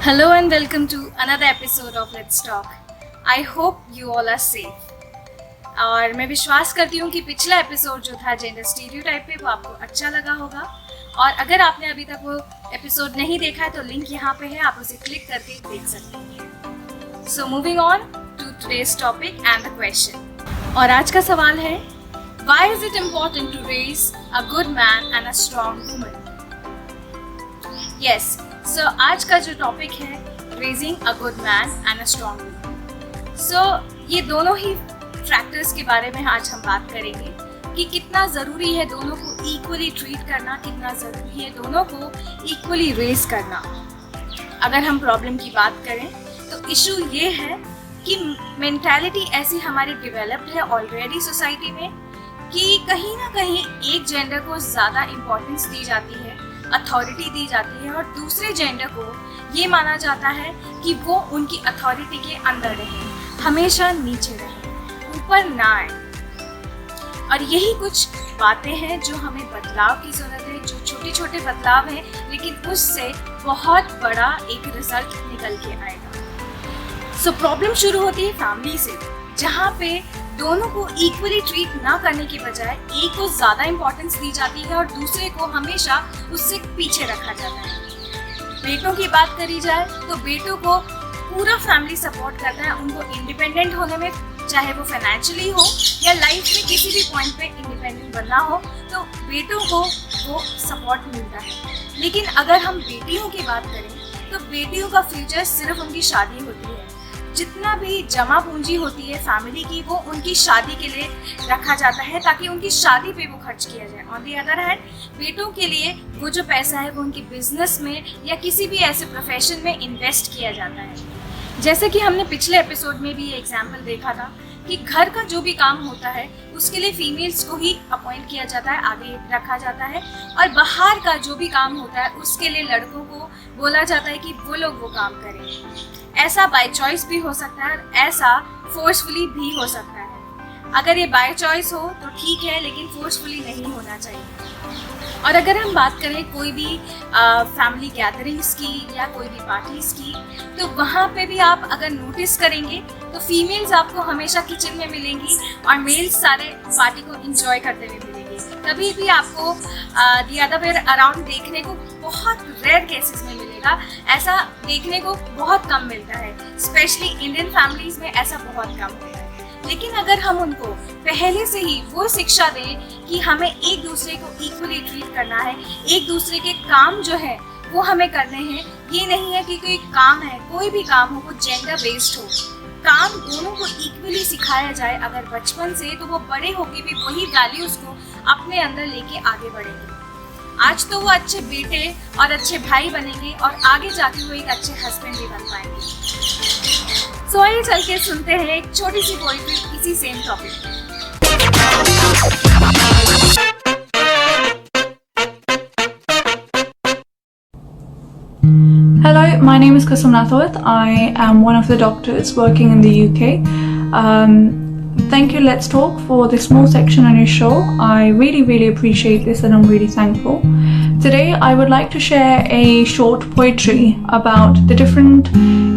Hello and welcome to another episode of Let's Talk. I hope you all are safe. और मैं विश्वास करती हूँ कि पिछला एपिसोड जो था जेंडर स्टीरियोटाइप पे वो आपको अच्छा लगा होगा और अगर आपने अभी तक वो एपिसोड नहीं देखा है तो लिंक यहाँ पे है, आप उसे क्लिक करके देख सकते हैं. So moving on to today's topic and the question. और आज का सवाल है, Why is it important to raise a good man and a strong woman? Yes, so आज का जो टॉपिक है raising a good man and a strong woman. So ये दोनों ही फैक्टर्स के बारे में आज हम बात करेंगे कि कितना ज़रूरी है दोनों को इक्वली ट्रीट करना, कितना ज़रूरी है दोनों को इक्वली रेज करना. अगर हम प्रॉब्लम की बात करें तो इशू ये है कि मेंटालिटी ऐसी हमारी डेवलप्ड है ऑलरेडी सोसाइटी में कि कहीं ना कहीं एक जेंडर को ज़्यादा इम्पोर्टेंस दी जाती है, अथॉरिटी दी जाती है और दूसरे जेंडर को ये माना जाता है कि वो उनकी अथॉरिटी के अंदर रहे, हमेशा नीचे रहे, ऊपर ना आए. और यही कुछ बातें हैं जो हमें बदलाव की ज़रूरत है, जो छोटे छोटे बदलाव हैं लेकिन उससे बहुत बड़ा एक रिजल्ट निकल के आएगा. सो प्रॉब्लम शुरू होती है फैमिली से, जहाँ पे दोनों को इक्वली ट्रीट ना करने के बजाय एक को ज़्यादा इम्पोर्टेंस दी जाती है और दूसरे को हमेशा उससे पीछे रखा जाता है. बेटों की बात करी जाए तो बेटों को पूरा फैमिली सपोर्ट करता है उनको इंडिपेंडेंट होने में, चाहे वो फाइनेंशियली हो या लाइफ में किसी भी पॉइंट पे इंडिपेंडेंट बनना हो तो बेटों को वो सपोर्ट मिलता है. लेकिन अगर हम बेटियों की बात करें तो बेटियों का फ्यूचर सिर्फ उनकी शादी होती है. जितना भी जमा पूंजी होती है फैमिली की वो उनकी शादी के लिए रखा जाता है ताकि उनकी शादी पे वो खर्च किया जाए. ऑन दी अदर हैंड बेटों के लिए वो जो पैसा है वो उनकी बिजनेस में या किसी भी ऐसे प्रोफेशन में इन्वेस्ट किया जाता है. जैसे कि हमने पिछले एपिसोड में भी एग्जाम्पल देखा था कि घर का जो भी काम होता है उसके लिए फीमेल्स को ही अपॉइंट किया जाता है, आगे रखा जाता है, और बाहर का जो भी काम होता है उसके लिए लड़कों को बोला जाता है कि वो लोग वो काम करें. ऐसा बाय चॉइस भी हो सकता है, ऐसा फोर्सफुली भी हो सकता है. अगर ये बाय चॉइस हो तो ठीक है, लेकिन फोर्सफुली नहीं होना चाहिए. और अगर हम बात करें कोई भी फैमिली गैदरिंग्स की या कोई भी पार्टीज़ की, तो वहाँ पे भी आप अगर नोटिस करेंगे तो फीमेल्स आपको हमेशा किचन में मिलेंगी और मेल्स सारे पार्टी को एंजॉय करते हुए मिलेंगे. कभी भी आपको द अदर वे अराउंड देखने को बहुत रेयर केसेस में मिलेगा. ऐसा देखने को बहुत कम मिलता है, स्पेशली इंडियन फैमिलीज में ऐसा बहुत कम होता है. लेकिन अगर हम उनको पहले से ही वो शिक्षा दें कि हमें एक दूसरे को इक्वली ट्रीट करना है, एक दूसरे के काम जो है वो हमें करने हैं. ये नहीं है कि कोई काम है, कोई भी काम हो वो जेंडर बेस्ड हो, काम दोनों को इक्वली सिखाया जाए अगर बचपन से, तो वो बड़े होके भी वही वैल्यूज़ को अपने अंदर लेके आगे बढ़ेंगे. आज तो वो अच्छे बेटे और अच्छे भाई बनेंगे और आगे जाके वो एक अच्छे हस्बैंड भी बन पाएंगे. सो आइए चल के सुनते हैं एक छोटी सी पोइट्री इसी सेम टॉपिक पे. Hello, my name is Kusum. I am one of the doctors working in the UK. Thank you, Let's Talk, for this small section on your show. I really appreciate this and I'm really thankful. Today, I would like to share a short poetry about the different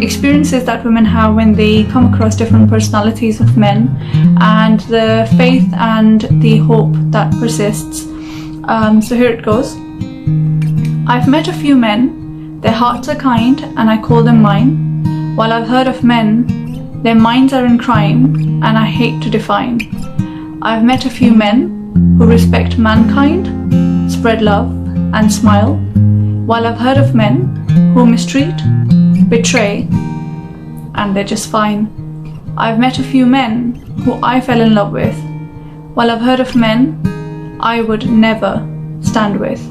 experiences that women have when they come across different personalities of men and the faith and the hope that persists. So here it goes. I've met a few men. Their hearts are kind and I call them mine, while I've heard of men, their minds are in crime and I hate to define. I've met a few men who respect mankind, spread love and smile, while I've heard of men who mistreat, betray, and they're just fine. I've met a few men who I fell in love with, while I've heard of men I would never stand with.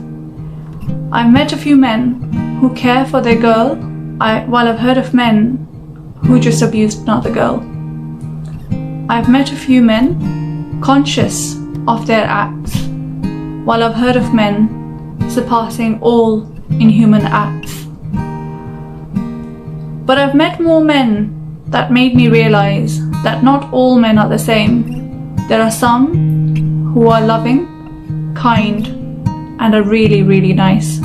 I've met a few men who care for their girl, while I've heard of men who just abused another girl. I've met a few men conscious of their acts, while I've heard of men surpassing all inhuman acts. But I've met more men that made me realize that not all men are the same. There are some who are loving, kind, and are really nice.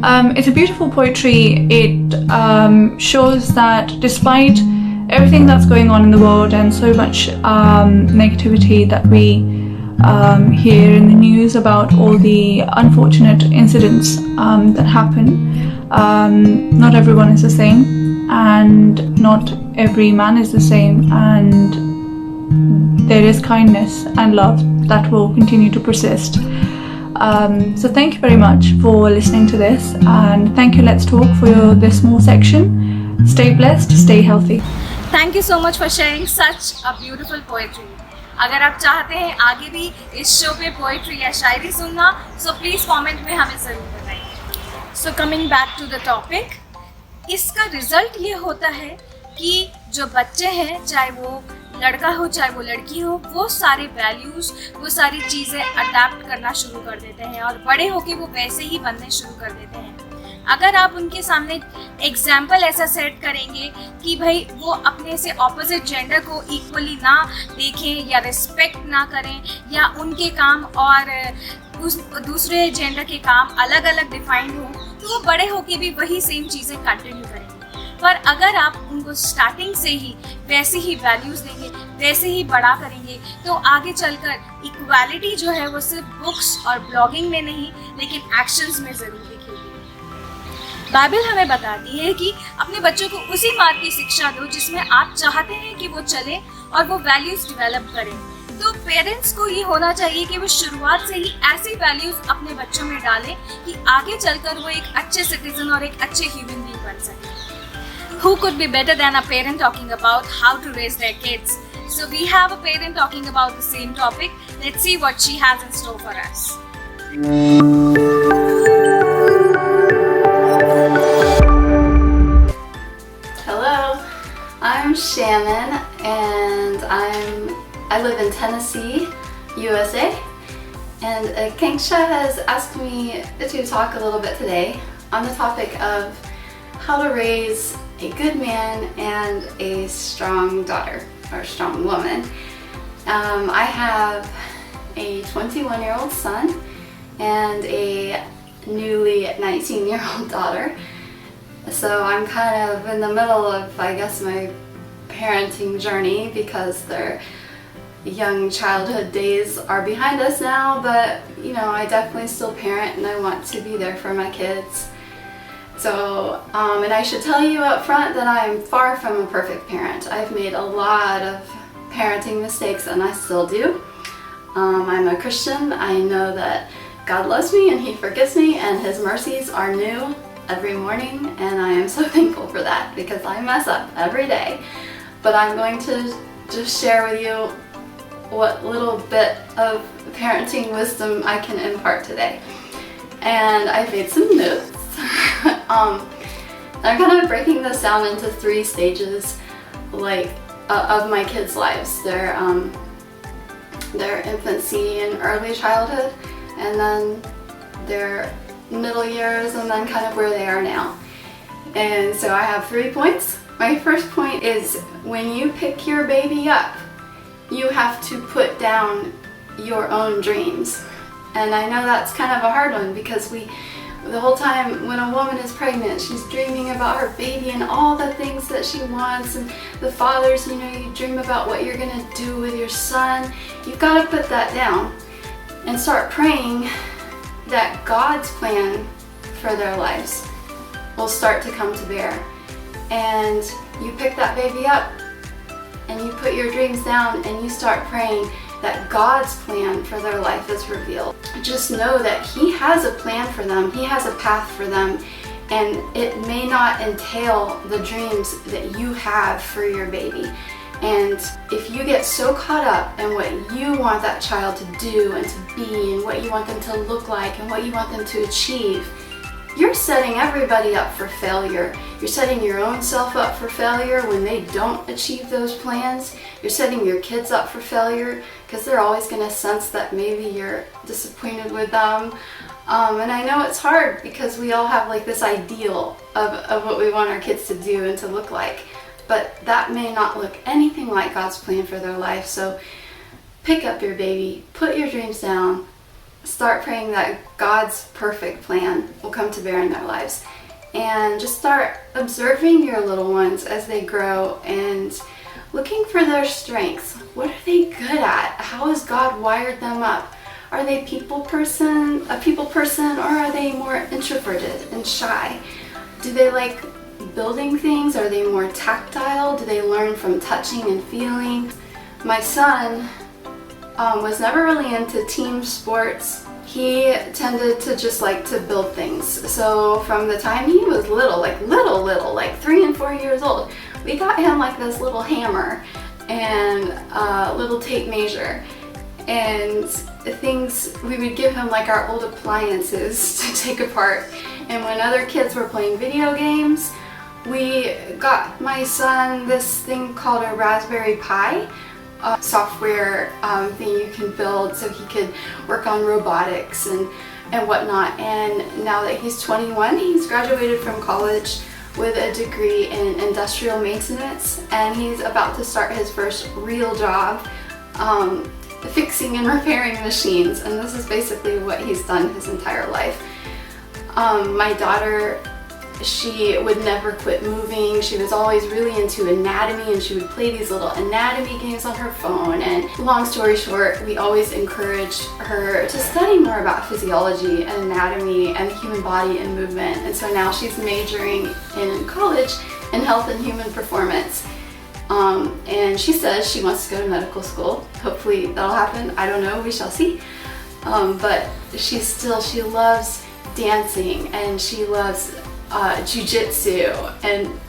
It's a beautiful poetry. It shows that despite everything that's going on in the world and so much negativity that we hear in the news about all the unfortunate incidents that happen, not everyone is the same, and not every man is the same, and there is kindness and love that will continue to persist. So thank you very much for listening to this, and thank you Let's Talk for this small section. Stay blessed, stay healthy. Thank you so much for sharing such a beautiful poetry. अगर आप चाहते हैं आगे भी इस show पे poetry या शायरी सुनना, सो प्लीज़ कमेंट में हमें ज़रूर बताइए. So coming back to the topic, इसका रिजल्ट ये होता है कि जो बच्चे हैं, चाहे वो लड़का हो चाहे वो लड़की हो, वो सारे वैल्यूज़, वो सारी चीज़ें अडेप्ट करना शुरू कर देते हैं और बड़े होके वो वैसे ही बनने शुरू कर देते हैं. अगर आप उनके सामने एग्जाम्पल ऐसा सेट करेंगे कि भाई वो अपने से ऑपोजिट जेंडर को इक्वली ना देखें या रिस्पेक्ट ना करें, या उनके काम और दूसरे जेंडर के काम अलग अलग डिफाइंड हो, तो वो बड़े होके भी वही सेम चीज़ें कंटिन्यू करेंगे. पर अगर आप उनको स्टार्टिंग से ही वैसे ही वैल्यूज़ देंगे, वैसे ही बड़ा करेंगे, तो आगे चलकर इक्वालिटी जो है वो सिर्फ बुक्स और ब्लॉगिंग में नहीं, लेकिन एक्शंस में ज़रूर दिखेगी. बाइबल हमें बताती है कि अपने बच्चों को उसी मार्ग की शिक्षा दो जिसमें आप चाहते हैं कि वो चले और वो वैल्यूज़ डेवलप करें. तो पेरेंट्स को ये होना चाहिए कि वो शुरुआत से ही ऐसी वैल्यूज़ अपने बच्चों में डालें कि आगे चलकर वो एक अच्छे सिटीजन और एक अच्छे ह्यूमन बीइंग बन सकें. Who could be better than a parent talking about how to raise their kids? So we have a parent talking about the same topic. Let's see what she has in store for us. Hello, I'm Shannon, and I live in Tennessee, USA. And Kanksha has asked me to talk a little bit today on the topic of how to raise a good man and a strong daughter, or strong woman. I have a 21-year-old son and a newly 19-year-old daughter. So I'm kind of in the middle of, I guess, my parenting journey, because their young childhood days are behind us now, but you know, I definitely still parent and I want to be there for my kids. So, and I should tell you up front that I am far from a perfect parent. I've made a lot of parenting mistakes, and I still do. I'm a Christian. I know that God loves me and He forgives me, and His mercies are new every morning, and I am so thankful for that, because I mess up every day. But I'm going to just share with you what little bit of parenting wisdom I can impart today. And I've made some notes. I'm kind of breaking this down into 3 stages, like of my kids' lives: their infancy and early childhood, and then their middle years, and then kind of where they are now. And so I have 3 points. My first point is, when you pick your baby up, you have to put down your own dreams. And I know that's kind of a hard one, because the whole time when a woman is pregnant, she's dreaming about her baby and all the things that she wants, and the fathers, you know, you dream about what you're gonna do with your son. You've got to put that down and start praying that God's plan for their lives will start to come to bear. And you pick that baby up and you put your dreams down and you start praying that God's plan for their life is revealed. Just know that He has a plan for them. He has a path for them, and it may not entail the dreams that you have for your baby. And if you get so caught up in what you want that child to do and to be, and what you want them to look like, and what you want them to achieve, you're setting everybody up for failure. You're setting your own self up for failure when they don't achieve those plans. You're setting your kids up for failure, because they're always going to sense that maybe you're disappointed with them. And I know it's hard, because we all have like this ideal of what we want our kids to do and to look like. But that may not look anything like God's plan for their life. So pick up your baby, put your dreams down, start praying that God's perfect plan will come to bear in their lives. And just start observing your little ones as they grow and looking for their strengths. What are they good at? How has God wired them up? Are they a people person, or are they more introverted and shy? Do they like building things? Are they more tactile? Do they learn from touching and feeling? My son was never really into team sports. He tended to just like to build things. So from the time he was little, like 3 and 4 years old, we got him like this little hammer and a little tape measure. And we would give him like our old appliances to take apart. And when other kids were playing video games, we got my son this thing called a Raspberry Pi, software thing you can build so he could work on robotics and whatnot. And now that he's 21, he's graduated from college with a degree in industrial maintenance, and he's about to start his first real job fixing and repairing machines. And this is basically what he's done his entire life. My daughter, she would never quit moving. She was always really into anatomy, and she would play these little anatomy games on her phone. And long story short, we always encouraged her to study more about physiology and anatomy and the human body and movement. And so now she's majoring in college in health and human performance. And she says she wants to go to medical school. Hopefully that'll happen. I don't know, we shall see. But she loves dancing, and she loves jiu-jitsu and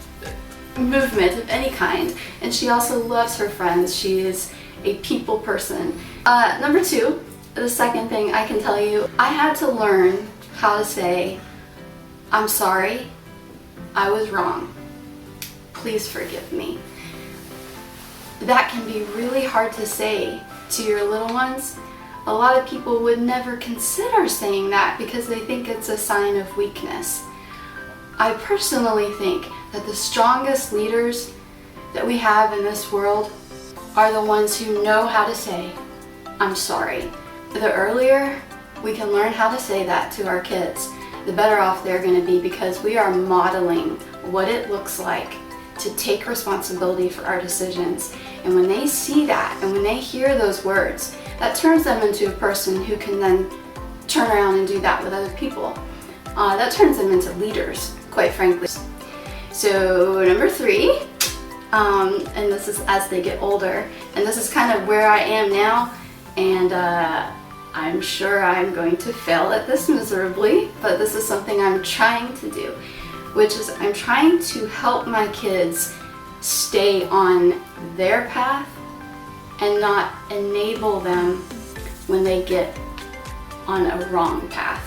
movement of any kind, and she also loves her friends. She is a people person. Number 2, the second thing I can tell you, I had to learn how to say, I'm sorry, I was wrong, please forgive me. That can be really hard to say to your little ones. A lot of people would never consider saying that because they think it's a sign of weakness. I personally think that the strongest leaders that we have in this world are the ones who know how to say, I'm sorry. The earlier we can learn how to say that to our kids, the better off they're going to be, because we are modeling what it looks like to take responsibility for our decisions. And when they see that, and when they hear those words, that turns them into a person who can then turn around and do that with other people. That turns them into leaders, quite frankly. So number 3, and this is as they get older, and this is kind of where I am now, and I'm sure I'm going to fail at this miserably, but this is something I'm trying to do, which is I'm trying to help my kids stay on their path and not enable them when they get on a wrong path.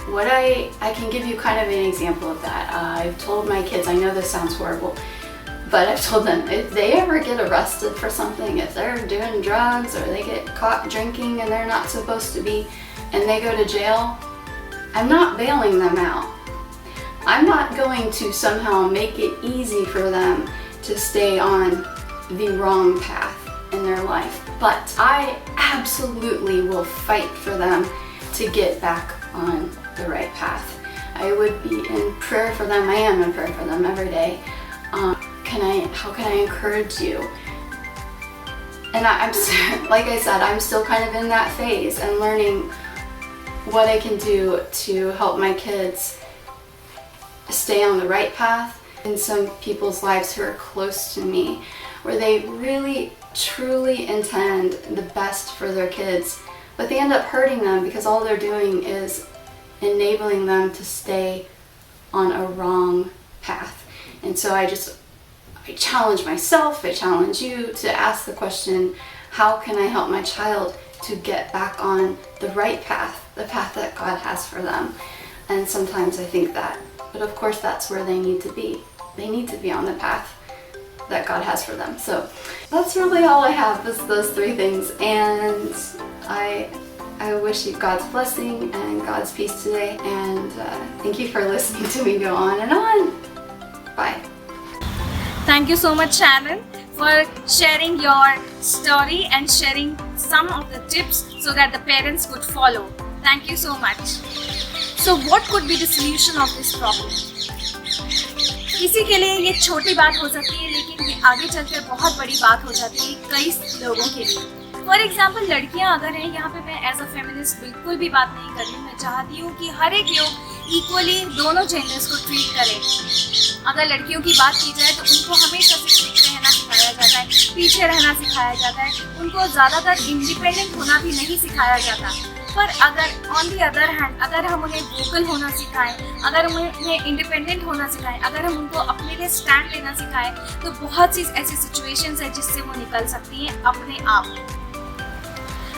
What I can give you kind of an example of that. I've told my kids, I know this sounds horrible, but I've told them if they ever get arrested for something, if they're doing drugs or they get caught drinking and they're not supposed to be, and they go to jail, I'm not bailing them out. I'm not going to somehow make it easy for them to stay on the wrong path in their life, but I absolutely will fight for them to get back on the right path. I would be in prayer for them. I am in prayer for them every day. How can I encourage you? And I'm like I said, I'm still kind of in that phase and learning what I can do to help my kids stay on the right path. In some people's lives who are close to me, where they really truly intend the best for their kids, but they end up hurting them because all they're doing is enabling them to stay on a wrong path. And so I challenge myself, I challenge you to ask the question, how can I help my child to get back on the right path, the path that God has for them? And sometimes I think that, but of course that's where they need to be. They need to be on the path that God has for them. So that's really all I have, is those 3 things. And I wish you God's blessing and God's peace today. And thank you for listening to me go on and on. Bye. Thank you so much, Sharon, for sharing your story and sharing some of the tips so that the parents could follow. Thank you so much. So what could be the solution of this problem? किसी के लिए ये छोटी बात हो सकती है, लेकिन ये आगे चलकर बहुत बड़ी बात हो जाती है कई लोगों के लिए। फॉर एग्जाम्पल, लड़कियां अगर हैं, यहाँ पे मैं एज अ फेमिनिस्ट बिल्कुल भी बात नहीं कर रही हूँ। मैं चाहती हूँ कि हर एक लोग इक्वली दोनों जेंडर्स को ट्रीट करें। अगर लड़कियों की बात की जाए तो उनको हमेशा से ठीक रहना सिखाया जाता है, पीछे रहना सिखाया जाता है, उनको ज़्यादातर इंडिपेंडेंट होना भी नहीं सिखाया जाता। पर अगर ऑन दी अदर हैंड, अगर हम उन्हें वोकल होना सिखाएं, अगर हम उन्हें इंडिपेंडेंट होना सिखाएं, अगर हम उनको अपने लिए स्टैंड लेना सिखाएं, तो बहुत सी ऐसी सिचुएशंस है जिससे वो निकल सकती हैं अपने आप।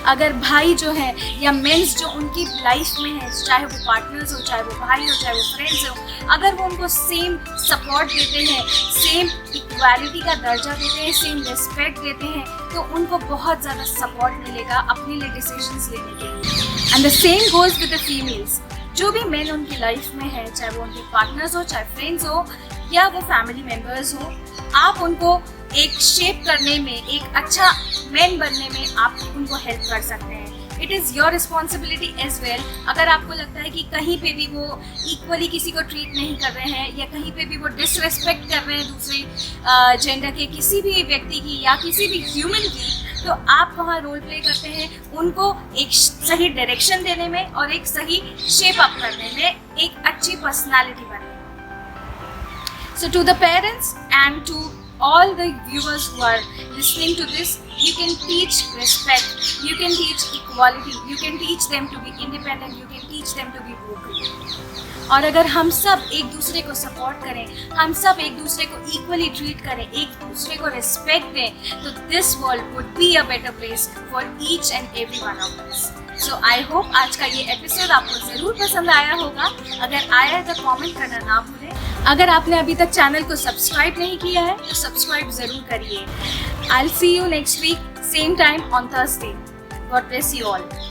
अगर भाई जो है या मेंस जो उनकी लाइफ में है, चाहे वो पार्टनर्स हो, चाहे वो भाई हो, चाहे वो फ्रेंड्स हो, अगर वो उनको सेम सपोर्ट देते हैं, सेम इक्वालिटी का दर्जा देते हैं, सेम रिस्पेक्ट देते हैं, तो उनको बहुत ज़्यादा सपोर्ट मिलेगा अपने लिए डिसीजंस लेने के लिए। And the same goes with the females. जो भी मेन उनकी लाइफ में है, चाहे वो उनके पार्टनर्स हो, चाहे फ्रेंड्स हो, या वो फैमिली मेम्बर्स हो, आप उनको एक शेप करने में, एक अच्छा मैन बनने में आप उनको हेल्प कर सकते हैं। It is your responsibility as well. अगर आपको लगता है कि कहीं पे भी वो इक्वली किसी को ट्रीट नहीं कर रहे हैं, या कहीं पे भी वो डिसरेस्पेक्ट कर रहे हैं दूसरे जेंडर के किसी भी व्यक्ति की या किसी भी ह्यूमन की, तो आप वहाँ रोल प्ले करते हैं उनको एक सही डायरेक्शन देने में और एक सही शेप अप करने में, एक अच्छी पर्सनालिटी बनने में। So to the parents and to all the viewers who are listening to this, you can teach respect, you can teach equality, you can teach them to be independent, you can teach them to be vocal. और अगर हम सब एक दूसरे को support करें, हम सब एक दूसरे को इक्वली ट्रीट करें, एक दूसरे को रिस्पेक्ट दें, तो this world would be a better place for each and every one of us. So I hope आज का ये एपिसोड आपको ज़रूर पसंद आया होगा। अगर आया है तो कमेंट करना ना भूलें। अगर आपने अभी तक चैनल को सब्सक्राइब नहीं किया है तो सब्सक्राइब ज़रूर करिए। I will see you next week, same time on Thursday. God bless you all.